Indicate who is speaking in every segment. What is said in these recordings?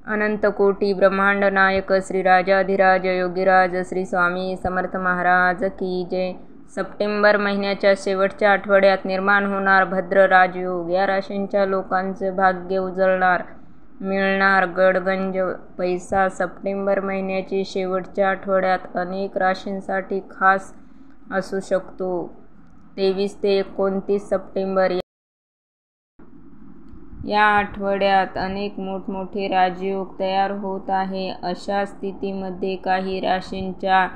Speaker 1: अनंतकोटी ब्रह्मांड नायक श्री राजाधिराज योगीराज श्री स्वामी समर्थ महाराज की जय. सप्टेंबर महिन्याच्या शेवटच्या आठवड्यात निर्माण होणार भद्र राजयोग. या राशींच्या लोकांचे भाग्य उजळणार, मिळणार गडगंज पैसा. सप्टेंबर महिन्याची शेवटच्या आठवड्यात अनेक राशींसाठी खास असू शकतो. 23 ते 29 सप्टेंबर या आठवड्यात अनेक मोठमोठे राजयोग तयार होत आहे. अशा स्थितीमध्ये काही राशींच्या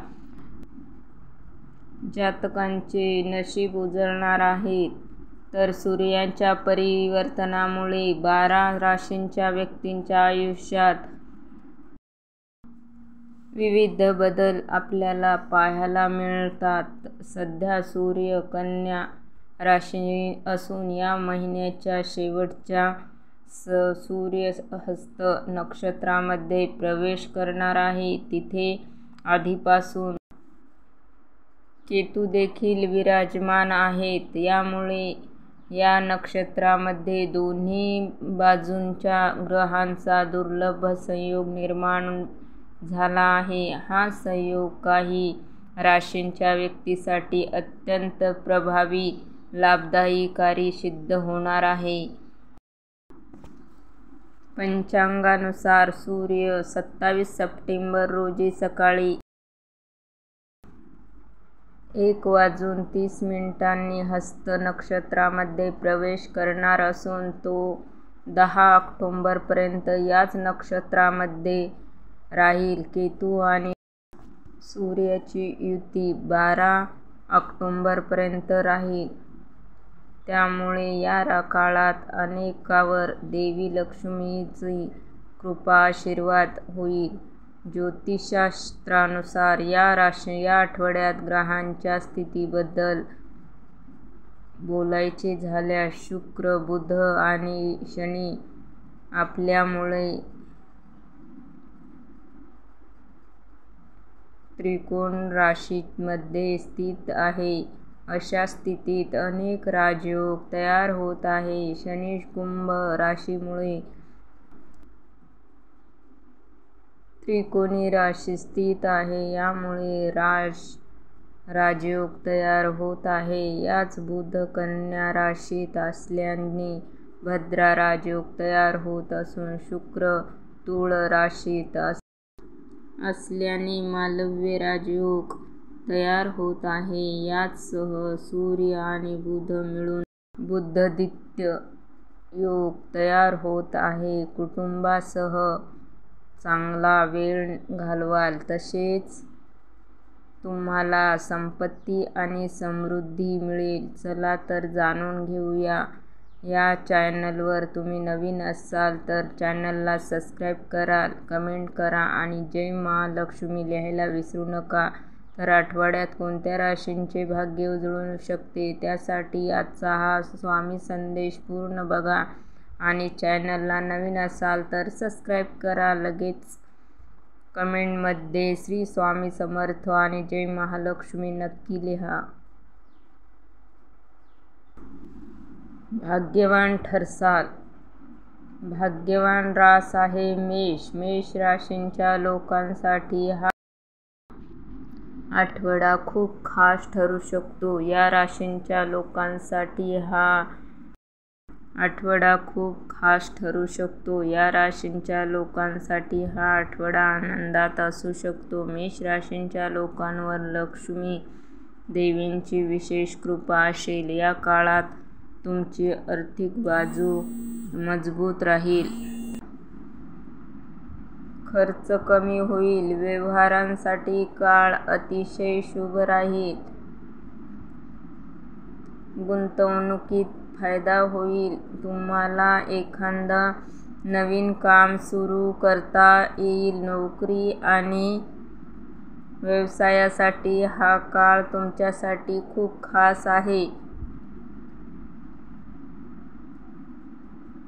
Speaker 1: जातकांचे नशीब उजळणार आहे, तर सूर्याच्या परिवर्तनामुळे 12 राशींच्या व्यक्तींच्या आयुष्यात विविध बदल आपल्याला पाहायला मिळतात. सध्या सूर्य कन्या राशी असून या महिन्याच्या शेवटच्या सूर्य हस्त नक्षत्रामध्ये प्रवेश करणार आहे. तिथे आधीपासून केतू देखील विराजमान आहेत. यामुळे या नक्षत्रामध्ये दोन्ही बाजूंच्या ग्रहांचा दुर्लभ संयोग निर्माण झाला आहे. हा संयोग काही राशींच्या व्यक्तीसाठी अत्यंत प्रभावी, लाभदायी सिद्ध होणार आहे. पंचांगानुसार सूर्य 27 सप्टेंबर रोजी सकाळी 1:30 हस्त नक्षत्रामध्ये प्रवेश करणार असून तो 10 ऑक्टोबरपर्यंत याच नक्षत्रामध्ये राहील. केतू आणि सूर्याची युती 12 ऑक्टोबरपर्यंत राहील. त्यामुळे या काळात अनेकांवर देवी लक्ष्मीची कृपा आशीर्वाद होईल. ज्योतिषशास्त्रानुसार या आठवड्यात ग्रहांच्या स्थितीबद्दल बोलायचे झाल्यास शुक्र, बुध आणि शनी आपल्यामुळे त्रिकोण राशीमध्ये स्थित आहे. अशा स्थितीत अनेक राजयोग तयार होत आहे. शनी कुंभ राशीमुळे त्रिकोणी राशीत स्थित आहे. यामुळे राजयोग तयार होत आहे. याच बुध कन्या राशीत असल्याने भद्रा राजयोग तयार होत असून शुक्र तुळ राशीत असल्याने मालव्य राजयोग तयार होत आहे. याचसह सूर्य आणि बुध मिळून बुधादित्य योग तयार होत आहे. कुटुंबासह चांगला वेळ घालवाल, तसेच तुम्हाला संपत्ती आणि समृद्धी मिळेल. चला तर जाणून घेऊया. या चॅनलवर तुम्ही नवीन असाल तर चॅनलला सबस्क्राईब करा, कमेंट करा आणि जय महालक्ष्मी लिहायला विसरू नका. तर आठवड्यात कोणत्या राशींचे भाग्य उजळू शकते, त्यासाठी आजचा हा स्वामी संदेश पूर्ण बघा आणि चॅनलला नवीन असाल तर सबस्क्राईब करा. लगेच कमेंटमध्ये श्री स्वामी समर्थ आणि जय महालक्ष्मी नक्की लिहा. भाग्यवान ठरसाल. भाग्यवान रास आहे मेष. मेष राशींच्या लोकांसाठी हा आठवडा खूप खास ठरू शकतो. या राशींच्या लोकांसाठी हा आठवडा खूप खास ठरू शकतो. या राशींच्या लोकांसाठी हा आठवडा आनंदात असू शकतो. मेष राशींच्या लोकांवर लक्ष्मी देवींची विशेष कृपा असेल. या काळात तुमची आर्थिक बाजू मजबूत राहील. खर्च कमी होईल. व्यवहारांसाठी काळ अतिशय शुभ राहील. गुंतवणुकीत फायदा होईल. तुम्हाला एखादा नवीन काम सुरू करता येईल. नोकरी आणि व्यवसायासाठी हा काळ तुमच्यासाठी खूप खास आहे.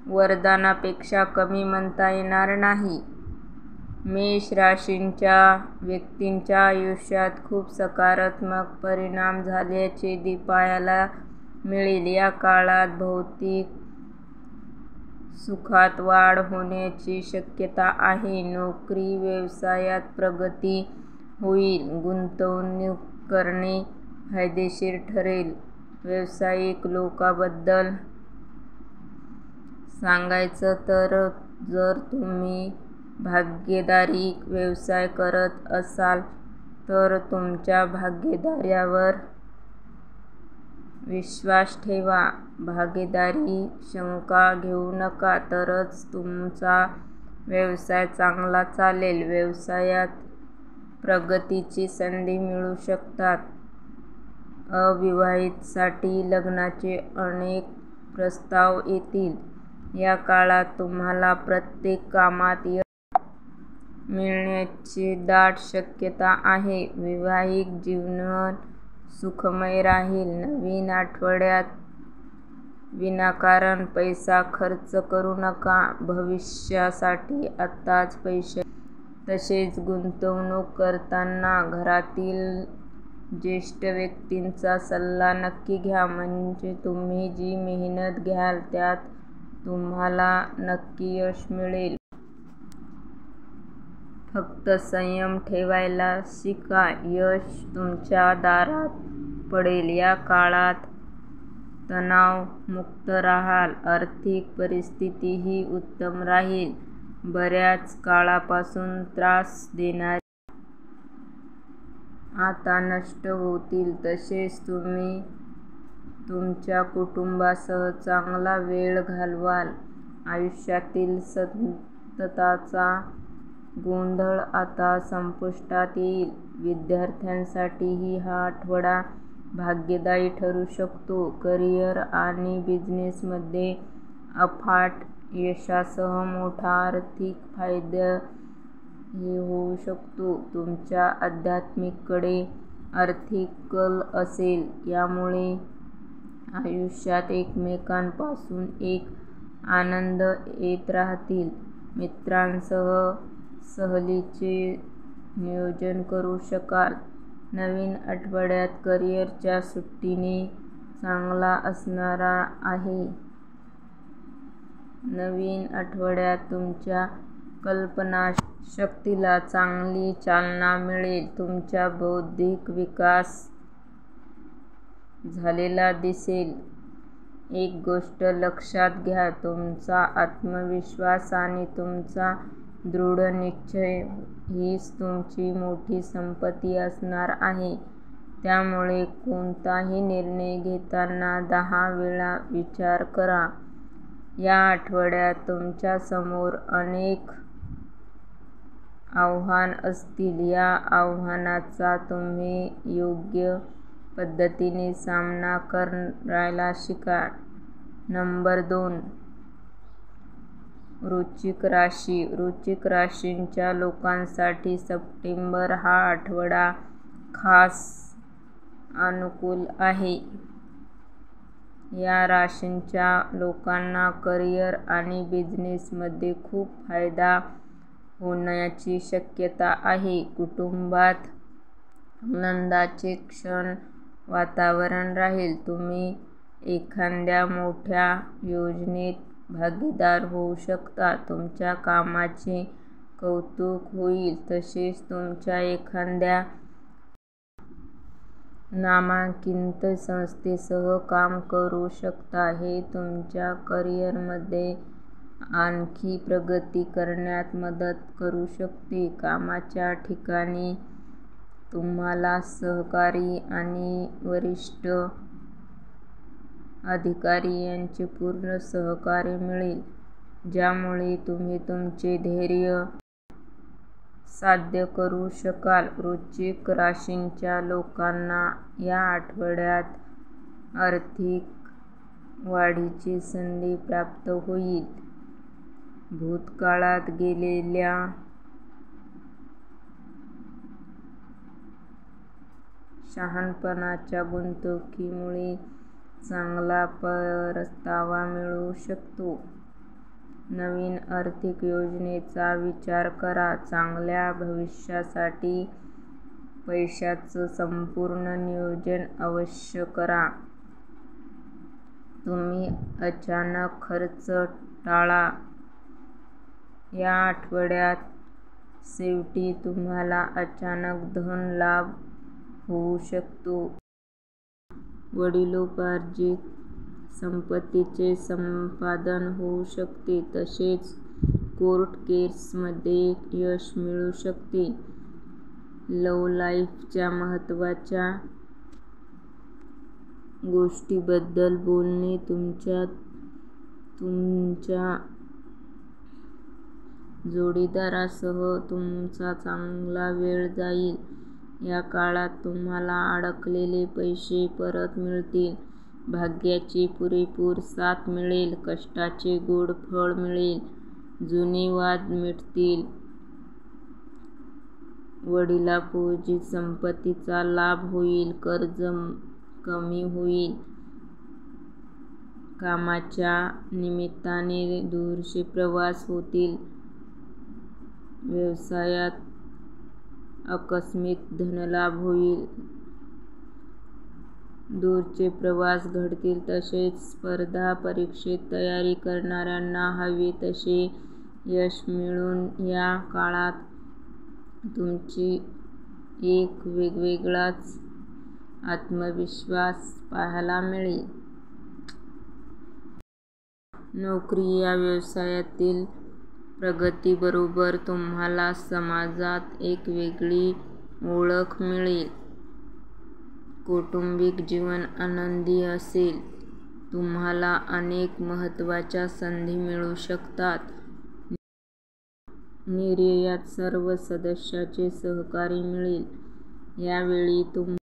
Speaker 1: वरदानापेक्षा कमी म्हणता येणार नाही. मेष राशींच्या व्यक्तींच्या आयुष्यात खूप सकारात्मक परिणाम झाल्याचे पाहायला मिळेल. या काळात भौतिक सुखात वाढ होण्याची शक्यता आहे. नोकरी व्यवसायात प्रगती होईल. गुंतवणूक करणे फायदेशीर ठरेल. व्यावसायिक लोकांबद्दल सांगायचं तर जर तुम्ही भागीदारी व्यवसाय करत असाल तर तुमच्या भागीदारावर विश्वास ठेवा. भागीदारी शंका घेऊ नका तरच तुमचा व्यवसाय चांगला चालेल. व्यवसायात प्रगतीची संधी मिळू शकतात. अविवाहितांसाठी लग्नाचे अनेक प्रस्ताव येतील. या काळात तुम्हाला प्रत्येक कामात यश मिळण्याची दाट शक्यता आहे. वैवाहिक जीवन सुखमय राहील. नवीन आठवड्यात विनाकारण पैसा खर्च करू नका. भविष्यासाठी आत्ताच पैशाची तसेच गुंतवणूक करताना घरातील ज्येष्ठ व्यक्तींचा सल्ला नक्की घ्या. म्हणजे तुम्ही जी मेहनत घ्याल त्यात तुम्हाला नक्की यश मिळेल. फक्त संयम ठेवायला शिका. यश तुमच्या दारात पडेल. या काळात तणावमुक्त राहाल. आर्थिक परिस्थितीही उत्तम राहील. बऱ्याच काळापासून त्रास देणारे आता नष्ट होतील. तसेच तुम्ही तुमच्या कुटुंबासह चांगला वेळ घालवाल. आयुष्यातील सततचा गोंधळ आता संपुष्टात येईल. विद्यार्थ्यांसाठीही हा आठवडा भाग्यदायी ठरू शकतो. करिअर आणि बिझनेसमध्ये अफाट यशासह मोठा आर्थिक फायदाही होऊ शकतो. तुमच्या आध्यात्मिकेकडे आर्थिक कल असेल. यामुळे आयुष्यात एकमेकांपासून एक आनंद येत राहतील. मित्रांसह सहलीचे नियोजन करू शकाल. नवीन आठवड्यात करिअरच्या दृष्टीने चांगला असणार आहे. नवीन आठवड्यात तुमच्या कल्पनाशक्तीला चांगली चालना मिळेल. तुमचा बौद्धिक विकास झालेला दिसेल. एक गोष्ट लक्षात घ्या. तुमचा आत्मविश्वास आणि तुमचा दृढनिश्चय हीच तुमची मोठी संपत्ती असणार आहे. त्यामुळे कोणताही निर्णय घेताना 10 वेळा विचार करा. या आठवड्यात तुमच्यासमोर अनेक आव्हानं असतील. या आव्हानांचा तुम्ही योग्य पद्धतीने सामना करायला शिका. नंबर 2. वृश्चिक राशी. वृश्चिक राशीच्या लोकांसाठी सप्टेंबर हा आठवडा खास अनुकूल आहे. या राशीच्या लोकांना करिअर आणि बिझनेसमध्ये खूप फायदा होण्याची शक्यता आहे. कुटुंबात आनंदाचे क्षण वातावरण राहील. तुम्ही एखाद्या मोठ्या योजनेत भागीदार होऊ शकता. तुमच्या कामाचे कौतुक होईल. तसेच तुमच्या एखाद्या नामांकित संस्थेसह काम करू शकता. हे तुमच्या करिअरमध्ये आणखी प्रगती करण्यात मदत करू शकते. कामाच्या ठिकाणी तुम्हाला सहकारी आणि वरिष्ठ अधिकारी यांचे पूर्ण सहकार्य मिळेल. ज्यामुळे तुम्ही तुमचे ध्येय साध्य करू शकाल. वृश्चिक राशीच्या लोकांना या आठवड्यात आर्थिक वाढीची संधी प्राप्त होईल. भूतकाळात केलेल्या शहाणपणाच्या गुंतवणुकीमुळे चांगला परतावा मिळू शकतो. नवीन आर्थिक योजनेचा विचार करा. चांगल्या भविष्यासाठी पैशाचं संपूर्ण नियोजन अवश्य करा. तुम्ही अचानक खर्च टाळा. या आठवड्यात शेवटी तुम्हाला अचानक धन लाभ होऊ शकतो. वडिलोपार्जित संपत्तीचे संपादन होऊ शकते. तसेच कोर्ट केसमध्ये यश मिळू शकते. लव्ह लाईफच्या महत्त्वाच्या गोष्टींबद्दल बोलणे तुमच्या जोडीदारासह तुमचा चांगला वेळ जाईल. या काळात तुम्हाला अडकलेले पैसे परत मिळतील. भाग्याची पुरेपूर साथ मिळेल. कष्टाचे गोड फळ मिळेल. जुने वाद मिटतील. वडिलोपार्जित संपत्तीचा लाभ होईल. कर्ज कमी होईल. कामाच्या निमित्ताने दूरचे प्रवास होतील. व्यवसायात आकस्मिक धनलाभ होईल. दूरचे प्रवास घडतील. तसेच स्पर्धा परीक्षेत तयारी करणाऱ्यांना हवे तसे यश मिळेल. या काळात तुमची एक वेगळाच आत्मविश्वास पाहायला मिळेल. नोकरी या व्यवसायातील प्रगतीबरोबर तुम्हाला समाजात एक वेगळी ओळख मिळेल. कौटुंबिक जीवन आनंदी असेल. तुम्हाला अनेक महत्त्वाच्या संधी मिळू शकतात. निर्णयात सर्व सदस्यांचे सहकार्य मिळेल. यावेळी